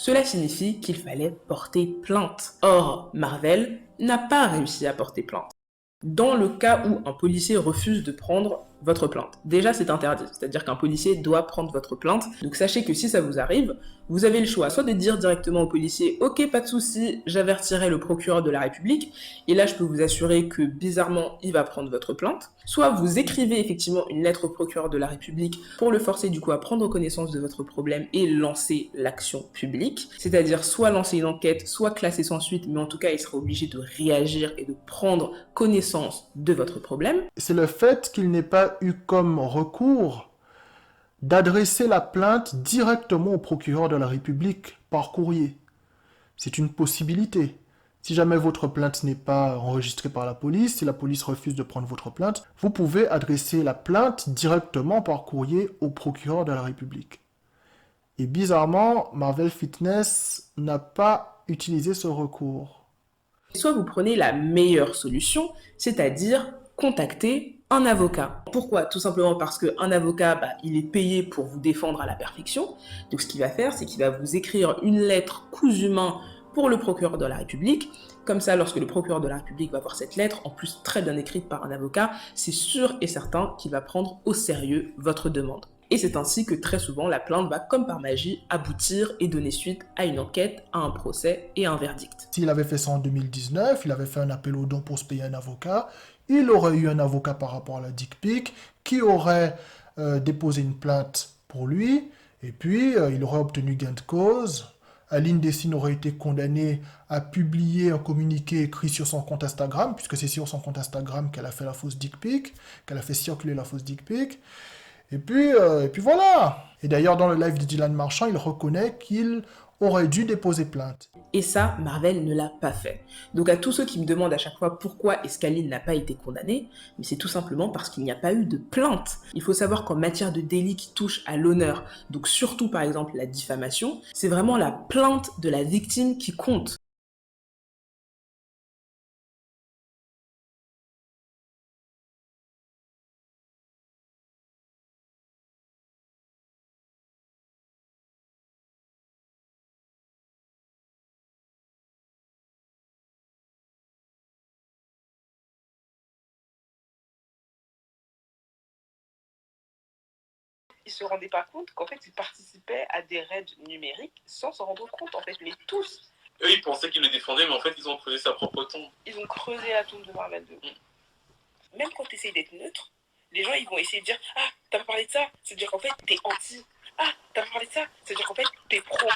Cela signifie qu'il fallait porter plainte. Or, Marvel n'a pas réussi à porter plainte. Dans le cas où un policier refuse de prendre votre plainte, déjà c'est interdit, c'est-à-dire qu'un policier doit prendre votre plainte. Donc sachez que si ça vous arrive, vous avez le choix soit de dire directement au policier « Ok, pas de souci, j'avertirai le procureur de la République » et là je peux vous assurer que bizarrement il va prendre votre plainte. Soit vous écrivez effectivement une lettre au procureur de la République pour le forcer du coup à prendre connaissance de votre problème et lancer l'action publique, c'est-à-dire soit lancer une enquête, soit classer sans suite, mais en tout cas il sera obligé de réagir et de prendre connaissance de votre problème. C'est le fait qu'il n'ait pas eu comme recours d'adresser la plainte directement au procureur de la République par courrier. C'est une possibilité. Si jamais votre plainte n'est pas enregistrée par la police, si la police refuse de prendre votre plainte, vous pouvez adresser la plainte directement par courrier au procureur de la République. Et bizarrement, Marvel Fitness n'a pas utilisé ce recours. Soit vous prenez la meilleure solution, c'est-à-dire contacter un avocat. Pourquoi? Tout simplement parce qu'un avocat, il est payé pour vous défendre à la perfection. Donc ce qu'il va faire, c'est qu'il va vous écrire une lettre cousu main pour le procureur de la République. Comme ça, lorsque le procureur de la République va voir cette lettre, en plus très bien écrite par un avocat, c'est sûr et certain qu'il va prendre au sérieux votre demande. Et c'est ainsi que très souvent, la plainte va, comme par magie, aboutir et donner suite à une enquête, à un procès et à un verdict. S'il avait fait ça en 2019, il avait fait un appel aux dons pour se payer un avocat, il aurait eu un avocat par rapport à la dick pic, qui aurait déposé une plainte pour lui, et puis il aurait obtenu gain de cause. Aline Dessine aurait été condamnée à publier un communiqué écrit sur son compte Instagram, puisque c'est sur son compte Instagram qu'elle a fait la fausse dick pic, qu'elle a fait circuler la fausse dick pic. Et puis voilà. Et d'ailleurs, dans le live de Dylan Marchand, il reconnaît qu'il aurait dû déposer plainte. Et ça, Marvel ne l'a pas fait. Donc à tous ceux qui me demandent à chaque fois pourquoi Escaline n'a pas été condamné, mais c'est tout simplement parce qu'il n'y a pas eu de plainte. Il faut savoir qu'en matière de délit qui touche à l'honneur, donc surtout par exemple la diffamation, c'est vraiment la plainte de la victime qui compte. Ils se rendaient pas compte qu'en fait, ils participaient à des raids numériques sans s'en rendre compte, en fait, mais tous. Eux, ils pensaient qu'ils le défendaient, mais en fait, ils ont creusé sa propre tombe. Ils ont creusé la tombe de Marvel 2. Même quand tu essayes d'être neutre, les gens, ils vont essayer de dire « Ah, t'as pas parlé de ça ?» C'est-à-dire qu'en fait, t'es anti. « Ah, t'as pas parlé de ça ?» C'est-à-dire qu'en fait, t'es pro.